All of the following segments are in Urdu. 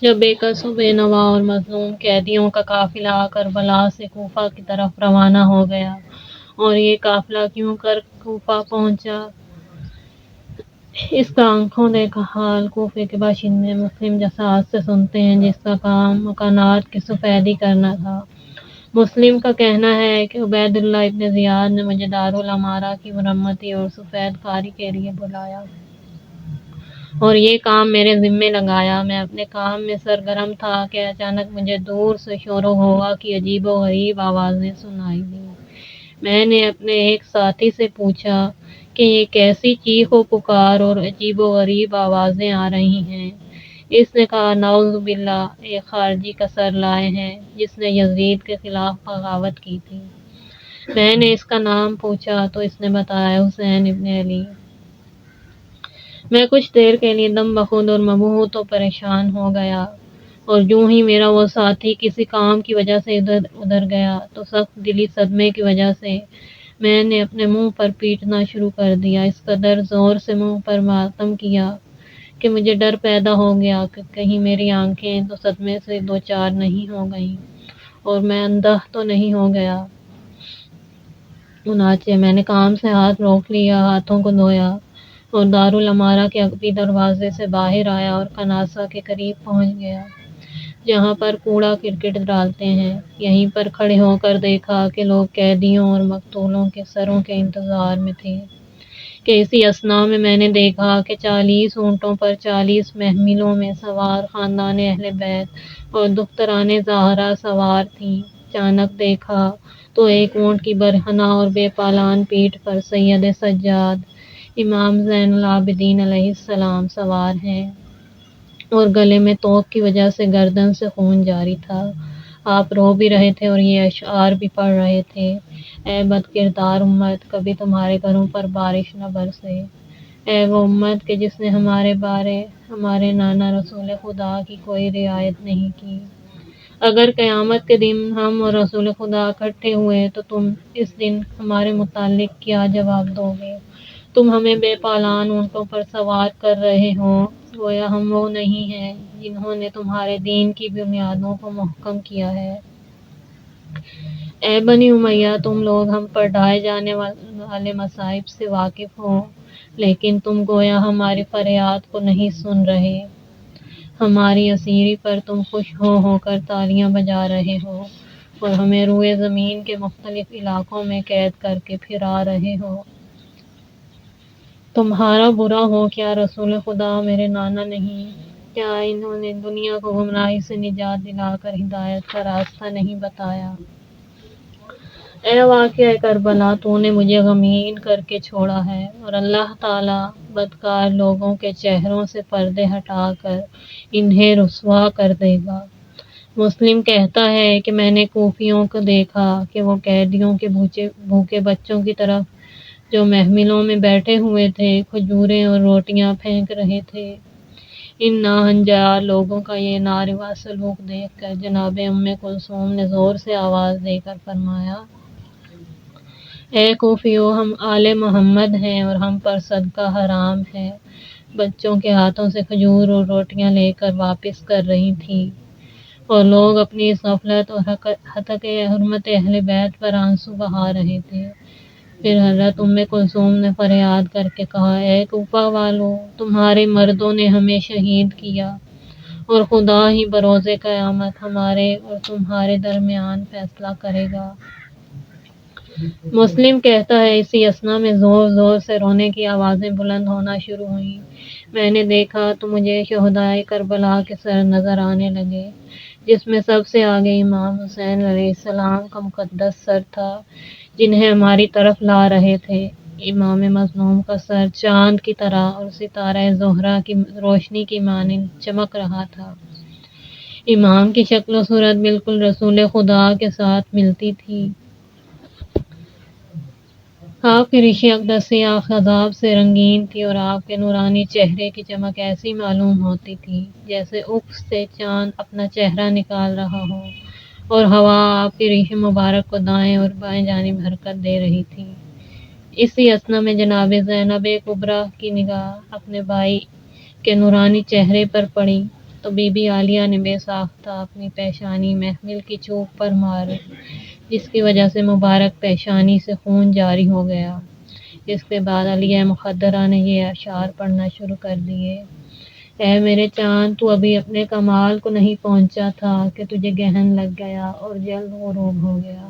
جب بے کس و بے نوا اور مظلوم قیدیوں کا قافلہ کربلا سے کوفہ کی طرف روانہ ہو گیا، اور یہ قافلہ کیوں کر کوفہ پہنچا، اس کا آنکھوں دیکھا حال کوفے کے باشندے مسلم جساس سے سنتے ہیں، جس کا کام مکانات کی سفیدی کرنا تھا۔ مسلم کا کہنا ہے کہ عبید اللہ ابن زیاد نے مجھے دارالعمارہ کی مرمتی اور سفید کاری کے لیے بلایا اور یہ کام میرے ذمے لگایا۔ میں اپنے کام میں سرگرم تھا کہ اچانک مجھے دور سے شور و غوغا کی عجیب و غریب آوازیں سنائی دیں۔ میں نے اپنے ایک ساتھی سے پوچھا کہ یہ کیسی چیخ و پکار اور عجیب و غریب آوازیں آ رہی ہیں۔ اس نے کہا، نعوذ باللہ، ایک خارجی کا سر لائے ہیں جس نے یزید کے خلاف بغاوت کی تھی۔ میں نے اس کا نام پوچھا تو اس نے بتایا، حسین ابن علی۔ میں کچھ دیر کے لیے دم بخود اور مبہوت و پریشان ہو گیا، اور جو ہی میرا وہ ساتھی کسی کام کی وجہ سے ادھر گیا تو سخت دلی صدمے کی وجہ سے میں نے اپنے منہ پر پیٹنا شروع کر دیا۔ اس قدر زور سے منہ پر ماتم کیا کہ مجھے ڈر پیدا ہو گیا کہ کہیں میری آنکھیں تو صدمے سے دوچار نہیں ہو گئیں اور میں اندھا تو نہیں ہو گیا۔ چنانچہ میں نے کام سے ہاتھ روک لیا، ہاتھوں کو دھویا اور دارالعمارہ کے عقبی دروازے سے باہر آیا اور کناسہ کے قریب پہنچ گیا، جہاں پر کوڑا کرکٹ ڈالتے ہیں۔ یہیں پر کھڑے ہو کر دیکھا کہ لوگ قیدیوں اور مقتولوں کے سروں کے انتظار میں تھے کہ اسی اثنا میں نے دیکھا کہ 40 اونٹوں پر 40 محملوں میں سوار خاندان اہل بیت اور دختران زہرا سوار تھیں۔ اچانک دیکھا تو ایک اونٹ کی برہنہ اور بے پالان پیٹھ پر سید سجاد امام زین العابدین علیہ السلام سوار ہیں، اور گلے میں توق کی وجہ سے گردن سے خون جاری تھا۔ آپ رو بھی رہے تھے اور یہ اشعار بھی پڑھ رہے تھے، اے بد کردار امت، کبھی تمہارے گھروں پر بارش نہ برسے۔ اے وہ امت کہ جس نے ہمارے نانا رسول خدا کی کوئی رعایت نہیں کی۔ اگر قیامت کے دن ہم اور رسول خدا اکٹھے ہوئے تو تم اس دن ہمارے متعلق کیا جواب دو گے؟ تم ہمیں بے پالان اونٹوں پر سوار کر رہے ہو، گویا ہم وہ نہیں ہیں جنہوں نے تمہارے دین کی بنیادوں کو محکم کیا ہے۔ اے بنی امیہ، تم لوگ ہم پر ڈھائے جانے والے مصائب سے واقف ہو، لیکن تم گویا ہماری فریاد کو نہیں سن رہے۔ ہماری اسیری پر تم خوش ہو کر تالیاں بجا رہے ہو اور ہمیں روئے زمین کے مختلف علاقوں میں قید کر کے پھرا رہے ہو۔ تمہارا برا ہو کیا رسول خدا میرے نانا نہیں؟ کیا انہوں نے دنیا کو گمراہی سے نجات دلا کر ہدایت کا راستہ نہیں بتایا؟ اے واقعہ کربلا، تو نے مجھے غمگین کر کے چھوڑا ہے، اور اللہ تعالیٰ بدکار لوگوں کے چہروں سے پردے ہٹا کر انہیں رسوا کر دے گا۔ مسلم کہتا ہے کہ میں نے کوفیوں کو دیکھا کہ وہ قیدیوں کے بھوکے بچوں کی طرف جو محملوں میں بیٹھے ہوئے تھے کھجوریں اور روٹیاں پھینک رہے تھے۔ ان ناہنجار لوگوں کا یہ ناروا سلوک دیکھ کر جناب ام کلثوم نے زور سے آواز دے کر فرمایا، اے کوفیو، ہم آل محمد ہیں اور ہم پر صدقہ حرام ہے۔ بچوں کے ہاتھوں سے کھجور اور روٹیاں لے کر واپس کر رہی تھیں، اور لوگ اپنی اس غفلت اور ہتک حرمت اہل بیت پر آنسو بہا رہے تھے۔ پھر حضرت ام کلثوم نے فریاد کر کے کہا، اے کوفہ والو، تمہارے مردوں نے ہمیں شہید کیا، اور خدا ہی بروز قیامت ہمارے اور تمہارے درمیان فیصلہ کرے گا۔ مسلم کہتا ہے، اسی اثنا میں زور زور سے رونے کی آوازیں بلند ہونا شروع ہوئیں۔ میں نے دیکھا تو مجھے شہدائے کربلا کے سر نظر آنے لگے، جس میں سب سے آگے امام حسین علیہ السلام کا مقدس سر تھا، جنہیں ہماری طرف لا رہے تھے۔ امام مظلوم کا سر چاند کی طرح اور ستارہ زہرہ کی روشنی کی مانند چمک رہا تھا۔ امام کی شکل و صورت بالکل رسول خدا کے ساتھ ملتی تھی۔ آپ کی ریش اقدسی خضاب سے رنگین تھی، اور آپ کے نورانی چہرے کی چمک ایسی معلوم ہوتی تھی جیسے افق سے چاند اپنا چہرہ نکال رہا ہو، اور ہوا آپ کی ریش مبارک کو دائیں اور بائیں جانب حرکت دے رہی تھی۔ اسی اثنا میں جناب زینب کبریٰ کی نگاہ اپنے بھائی کے نورانی چہرے پر پڑی۔ تو بی بی عالیہ نے بے ساختہ اپنی پیشانی محمل کی چوک پر ماری، جس کی وجہ سے مبارک پیشانی سے خون جاری ہو گیا۔ اس کے بعد علیہ مقدرہ نے یہ اشعار پڑھنا شروع کر دیے: اے میرے چاند، تو ابھی اپنے کمال کو نہیں پہنچا تھا کہ تجھے گہن لگ گیا اور جلد غروب ہو گیا۔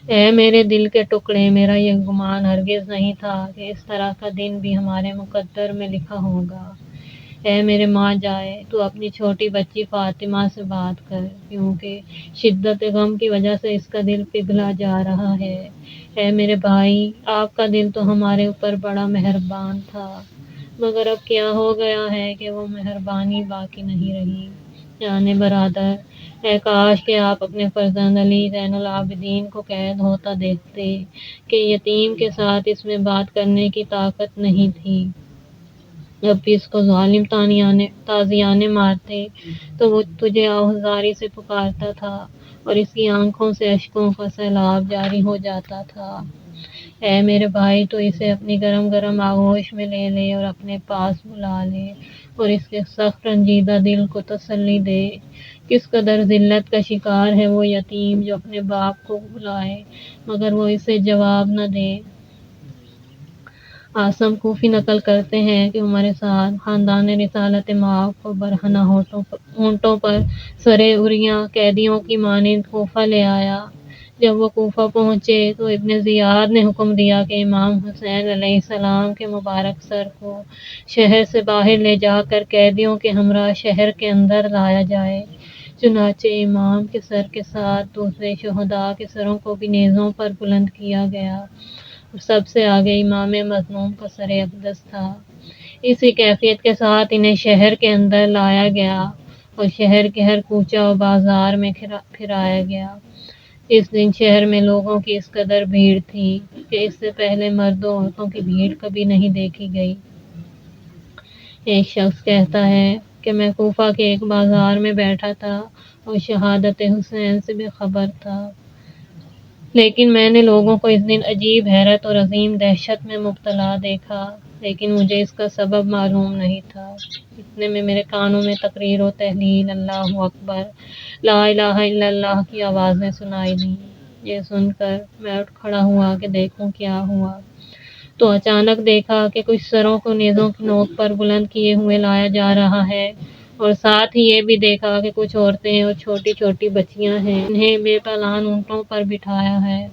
اے میرے دل کے ٹکڑے، میرا یہ گمان ہرگز نہیں تھا کہ اس طرح کا دن بھی ہمارے مقدر میں لکھا ہوگا۔ اے میرے ماں جائے، تو اپنی چھوٹی بچی فاطمہ سے بات کر، کیونکہ شدت غم کی وجہ سے اس کا دل پگھلا جا رہا ہے۔ اے میرے بھائی، آپ کا دل تو ہمارے اوپر بڑا مہربان تھا، مگر اب کیا ہو گیا ہے کہ وہ مہربانی باقی نہیں رہی۔ جانے برادر، اے کاش کہ آپ اپنے فرزند علی زین العابدین کو قید ہوتا دیکھتے کہ یتیم کے ساتھ اس میں بات کرنے کی طاقت نہیں تھی۔ جب بھی اس کو ظالم تازیانے مارتے تو وہ تجھے آہوزاری سے پکارتا تھا اور اس کی آنکھوں سے اشکوں کا سیلاب جاری ہو جاتا تھا۔ اے میرے بھائی، تو اسے اپنی گرم گرم آغوش میں لے لے اور اپنے پاس بلا لے اور اس کے سخت رنجیدہ دل کو تسلی دے۔ کس قدر ذلت کا شکار ہے وہ یتیم جو اپنے باپ کو بلائے مگر وہ اسے جواب نہ دے۔ عاصم کوفی نقل کرتے ہیں کہ عمر سعد خاندان رسالت مآب کو برہنہ اونٹوں پر سرے اریاں قیدیوں کی مانند کوفہ لے آیا۔ جب وہ کوفہ پہنچے تو ابن زیاد نے حکم دیا کہ امام حسین علیہ السلام کے مبارک سر کو شہر سے باہر لے جا کر قیدیوں کے ہمراہ شہر کے اندر لایا جائے۔ چنانچہ امام کے سر کے ساتھ دوسرے شہداء کے سروں کو بھی نیزوں پر بلند کیا گیا اور سب سے آگے امام مظلوم کا سر اقدس تھا۔ اسی کیفیت کے ساتھ انہیں شہر کے اندر لایا گیا اور شہر کے ہر کوچہ و بازار میں پھرایا گیا۔ اس دن شہر میں لوگوں کی اس قدر بھیڑ تھی کہ اس سے پہلے مرد و عورتوں کی بھیڑ کبھی نہیں دیکھی گئی۔ ایک شخص کہتا ہے کہ میں کوفہ کے ایک بازار میں بیٹھا تھا اور شہادت حسین سے بے خبر تھا، لیکن میں نے لوگوں کو اس دن عجیب حیرت اور عظیم دہشت میں مبتلا دیکھا، لیکن مجھے اس کا سبب معلوم نہیں تھا۔ اتنے میں میرے کانوں میں تقریر و تحلیل، اللہ اکبر، لا الہ الا اللہ کی آوازیں سنائی دیں۔ یہ سن کر میں اٹھ کھڑا ہوا کہ دیکھوں کیا ہوا، تو اچانک دیکھا کہ کچھ سروں کو نیزوں کی نوک پر بلند کیے ہوئے لایا جا رہا ہے اور ساتھ ہی یہ بھی دیکھا کہ کچھ عورتیں اور چھوٹی چھوٹی بچیاں ہیں، انہیں بے پالان اونٹوں پر بٹھایا ہے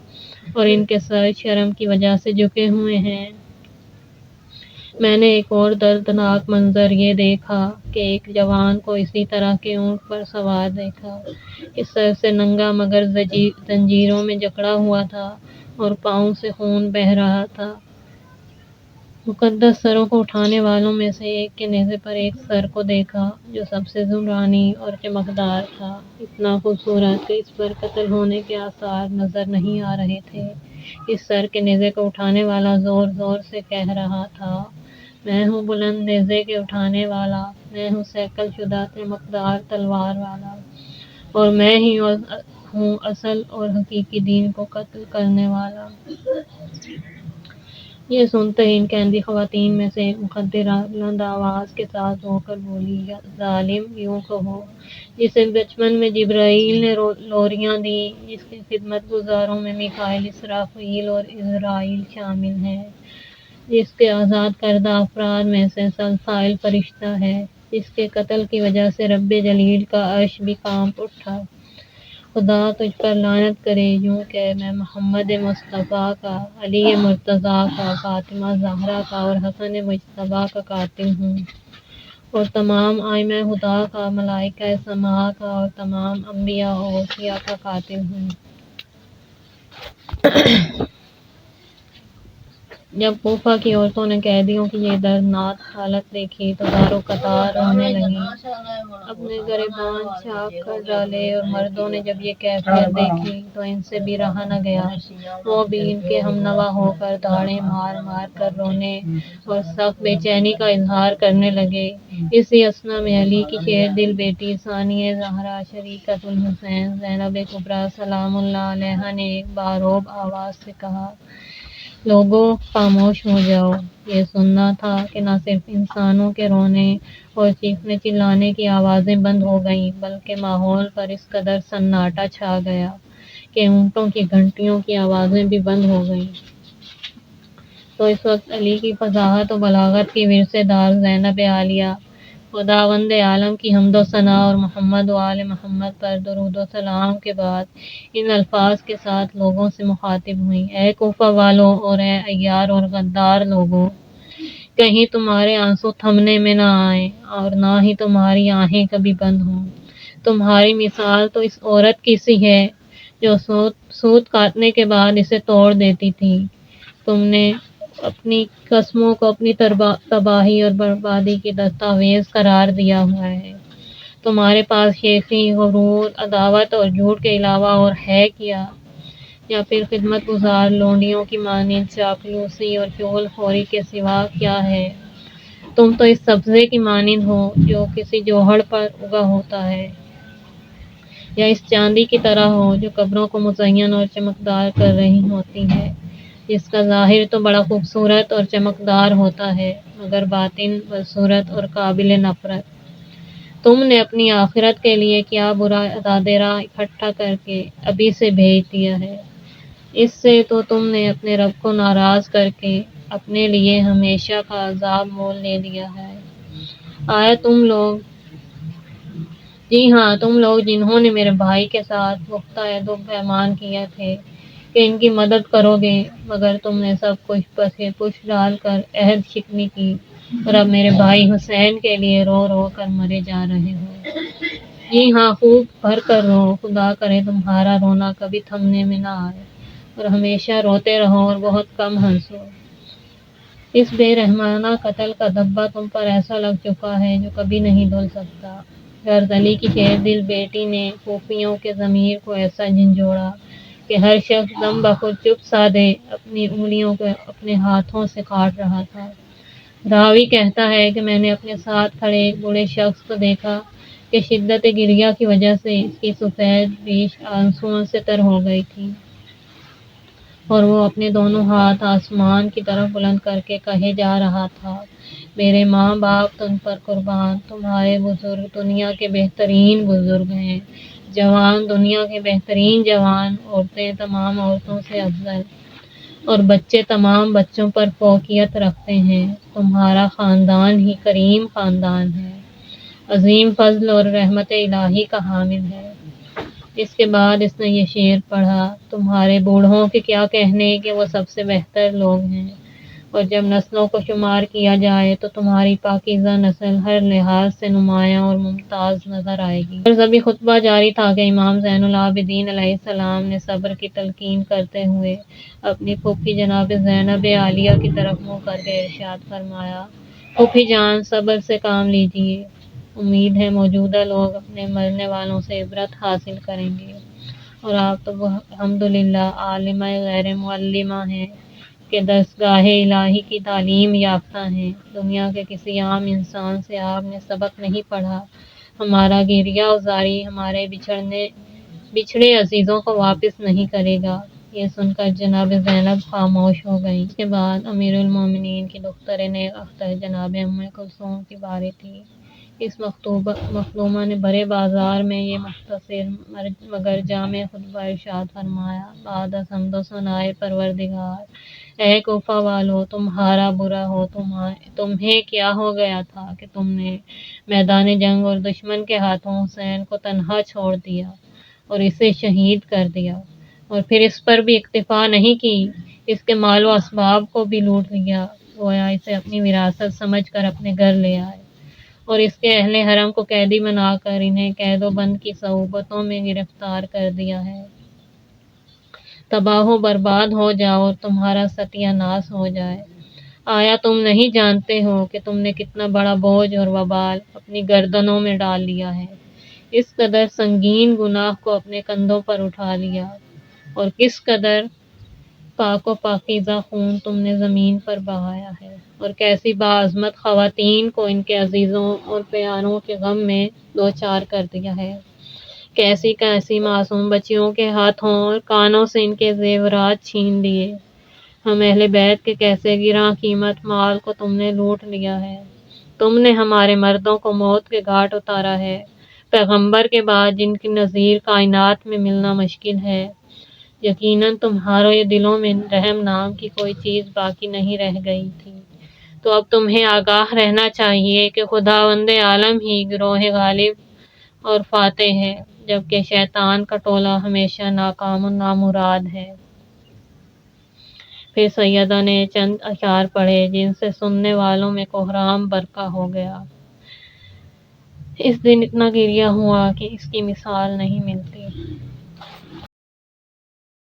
اور ان کے سر شرم کی وجہ سے جھکے ہوئے ہیں۔ میں نے ایک اور دردناک منظر یہ دیکھا کہ ایک جوان کو اسی طرح کے اونٹ پر سوار دیکھا۔ اس سر سے ننگا مگر زنجیروں میں جکڑا ہوا تھا اور پاؤں سے خون بہہ رہا تھا۔ مقدس سروں کو اٹھانے والوں میں سے ایک کے نیزے پر ایک سر کو دیکھا جو سب سے نورانی اور چمکدار تھا، اتنا خوبصورت کہ اس پر قتل ہونے کے آثار نظر نہیں آ رہے تھے۔ اس سر کے نیزے کو اٹھانے والا زور زور سے کہہ رہا تھا: میں ہوں بلند نیزے کے اٹھانے والا، میں ہوں صیقل شدہ چمکدار تلوار والا، اور میں ہی ہوں اصل اور حقیقی دین کو قتل کرنے والا۔ یہ سنتے ہی ان قیدی خواتین میں سے ایک مخدرہ بلند آواز کے ساتھ رو کر بولی: یا ظالم، یوں کہو جسے بچپن میں جبرائیل نے لوریاں دیں، جس کے خدمت گزاروں میں میکائیل، اسرافیل اور عزرائیل شامل ہیں، جس کے آزاد کردہ افراد میں سے سلسائل فرشتہ ہے، جس کے قتل کی وجہ سے رب جلیل کا عرش بھی کانپ اٹھا۔ خدا تجھ پر لعنت کرے، یوں کہ میں محمد مصطفیٰ کا، علی مرتضیٰ کا، فاطمہ زہرا کا اور حسن مجتبیٰ کا قاتل ہوں، اور تمام ائمہ ہدیٰ کا، ملائکہ سماء کا اور تمام انبیاء و اوصیاء کا قاتل ہوں۔ جب کوفہ کی عورتوں نے قیدیوں کی یہ دردناک حالت دیکھی تو دار و قطار رونے لگیں، اپنے گریباں چاک کر ڈالے، اور مردوں نے جب یہ کیفیت دیکھی تو ان سے بھی رہا نہ گیا۔ وہ بھی ان کے ہمنوا ہو کر دھاڑیں مار مار کر رونے اور سخت بے چینی کا اظہار کرنے لگے۔ اسی اثنا میں علی کی شیر دل بیٹی ثانیہ زہرا شریکۃ الحسین زینب کبریٰ سلام اللہ علیہا نے ایک بارعب آواز سے کہا: لوگوں خاموش ہو جاؤ۔ یہ سننا تھا کہ نہ صرف انسانوں کے رونے اور چیخنے چلانے کی آوازیں بند ہو گئیں بلکہ ماحول پر اس قدر سناٹا چھا گیا کہ اونٹوں کی گھنٹیوں کی آوازیں بھی بند ہو گئیں۔ تو اس وقت علی کی فصاحت و بلاغت کی ورثے دار زینب عالیہ خداوند عالم کی حمد و ثنا اور محمد و آل محمد پر درود و سلام کے بعد ان الفاظ کے ساتھ لوگوں سے مخاطب ہوئیں: اے کوفہ والو اور اے عیار اور غدار لوگو، کہیں تمہارے آنسو تھمنے میں نہ آئیں اور نہ ہی تمہاری آہیں کبھی بند ہوں۔ تمہاری مثال تو اس عورت کی سی ہے جو سوت کاٹنے کے بعد اسے توڑ دیتی تھی۔ تم نے اپنی قسموں کو اپنی تباہی اور بربادی کی دستاویز قرار دیا ہوا ہے۔ تمہارے پاس شیخی، غرور، عداوت اور جھوٹ کے علاوہ اور ہے کیا؟ یا پھر خدمت گزار لونڈیوں کی مانند چاپلوسی اور چغل خوری کے سوا کیا ہے؟ تم تو اس سبزے کی مانند ہو جو کسی جوہڑ پر اگا ہوتا ہے، یا اس چاندی کی طرح ہو جو قبروں کو مزین اور چمکدار کر رہی ہوتی ہے، جس کا ظاہر تو بڑا خوبصورت اور چمکدار ہوتا ہے مگر باطن بدصورت اور قابل نفرت۔ تم نے اپنی آخرت کے لیے کیا برا ادادرا اکٹھا کر کے ابھی سے بھیج دیا ہے۔ اس سے تو تم نے اپنے رب کو ناراض کر کے اپنے لیے ہمیشہ کا عذاب مول لے لیا ہے۔ آیا تم لوگ، جی ہاں تم لوگ جنہوں نے میرے بھائی کے ساتھ پختہ عہد و پیمان کیے تھے کہ ان کی مدد کرو گے، مگر تم نے سب کچھ پسے پش ڈال کر عہد شکنی کی اور اب میرے بھائی حسین کے لیے رو رو کر مرے جا رہے ہو۔ جی ہاں خوب بھر کر رو، خدا کرے تمہارا رونا کبھی تھمنے میں نہ آئے اور ہمیشہ روتے رہو اور بہت کم ہنسو۔ اس بے رحمانہ قتل کا دھبہ تم پر ایسا لگ چکا ہے جو کبھی نہیں دھل سکتا۔ غرض علی کی شیر دل بیٹی نے کوفیوں کے ضمیر کو ایسا جھنجھوڑا کہ ہر شخص دم بخود چپ سادھے اپنی انگلیوں کو اپنے ہاتھوں سے کاٹ رہا تھا۔ راوی کہتا ہے کہ میں نے اپنے ساتھ کھڑے ایک بوڑھے شخص کو دیکھا کہ شدت گریہ کی وجہ سے اس کی سفید ریش آنسوؤں سے تر ہو گئی تھی اور وہ اپنے دونوں ہاتھ آسمان کی طرف بلند کر کے کہے جا رہا تھا: میرے ماں باپ تم پر قربان، تمہارے بزرگ دنیا کے بہترین بزرگ ہیں، جوان دنیا کے بہترین جوان، عورتیں تمام عورتوں سے افضل اور بچے تمام بچوں پر فوقیت رکھتے ہیں۔ تمہارا خاندان ہی کریم خاندان ہے، عظیم فضل اور رحمت الہی کا حامل ہے۔ اس کے بعد اس نے یہ شعر پڑھا: تمہارے بوڑھوں کے کیا کہنے کہ وہ سب سے بہتر لوگ ہیں، اور جب نسلوں کو شمار کیا جائے تو تمہاری پاکیزہ نسل ہر لحاظ سے نمایاں اور ممتاز نظر آئے گی۔ اور ابھی خطبہ جاری تھا کہ امام زین العابدین علیہ السلام نے صبر کی تلقین کرتے ہوئے اپنی پھوپھی جناب زینب عالیہ کی طرف منہ کر کے ارشاد فرمایا: پھوپھی جان صبر سے کام لیجیے، امید ہے موجودہ لوگ اپنے مرنے والوں سے عبرت حاصل کریں گے، اور آپ تو الحمدللہ عالمہ غیر معلمہ ہیں کہ درسگاہ الہی کی تعلیم یافتہ ہیں۔ دنیا کے کسی عام انسان سے آپ نے سبق نہیں پڑھا۔ ہمارا گریہ وزاری ہمارے بچھڑے عزیزوں کو واپس نہیں کرے گا۔ یہ سن کر جناب زینب خاموش ہو گئیں۔ اس کے بعد امیر المومنین کی دختر نیک اختر جناب ام کلثوم کی باری تھی۔ اس مخدومہ نے بڑے بازار میں یہ مختصر مگر جامع خطبہ ارشاد فرمایا: بعد از حمد و ثنائے پروردگار، اے کوفہ والو، تمہارا برا ہو، تمہیں کیا ہو گیا تھا کہ تم نے میدان جنگ اور دشمن کے ہاتھوں حسین کو تنہا چھوڑ دیا اور اسے شہید کر دیا، اور پھر اس پر بھی اکتفا نہیں کی، اس کے مال و اسباب کو بھی لوٹ لیا، گویا اسے اپنی وراثت سمجھ کر اپنے گھر لے آئے، اور اس کے اہل حرم کو قیدی بنا کر انہیں قید و بند کی صعوبتوں میں گرفتار کر دیا ہے۔ تباہ و برباد ہو جاؤ اور تمہارا ستیہ ناش ہو جائے۔ آیا تم نہیں جانتے ہو کہ تم نے کتنا بڑا بوجھ اور وبال اپنی گردنوں میں ڈال لیا ہے، اس قدر سنگین گناہ کو اپنے کندھوں پر اٹھا لیا، اور کس قدر پاک و پاکیزہ خون تم نے زمین پر بہایا ہے، اور کیسی باعظمت خواتین کو ان کے عزیزوں اور پیاروں کے غم میں دوچار کر دیا ہے، کیسی کیسی معصوم بچیوں کے ہاتھوں اور کانوں سے ان کے زیورات چھین لیے، ہم اہل بیت کے کیسے گراں قیمت مال کو تم نے لوٹ لیا ہے۔ تم نے ہمارے مردوں کو موت کے گھاٹ اتارا ہے، پیغمبر کے بعد جن کی نظیر کائنات میں ملنا مشکل ہے۔ یقیناً تمہارے دلوں میں رحم نام کی کوئی چیز باقی نہیں رہ گئی تھی۔ تو اب تمہیں آگاہ رہنا چاہیے کہ خداوند عالم ہی گروہ غالب اور فاتح ہے، جبکہ شیطان کا ٹولہ ہمیشہ ناکام و نامراد ہے۔ پھر سیدہ نے چند اشعار پڑھے جن سے سننے والوں میں کوہرام برپا ہو گیا۔ اس دن اتنا گریہ ہوا کہ اس کی مثال نہیں ملتی۔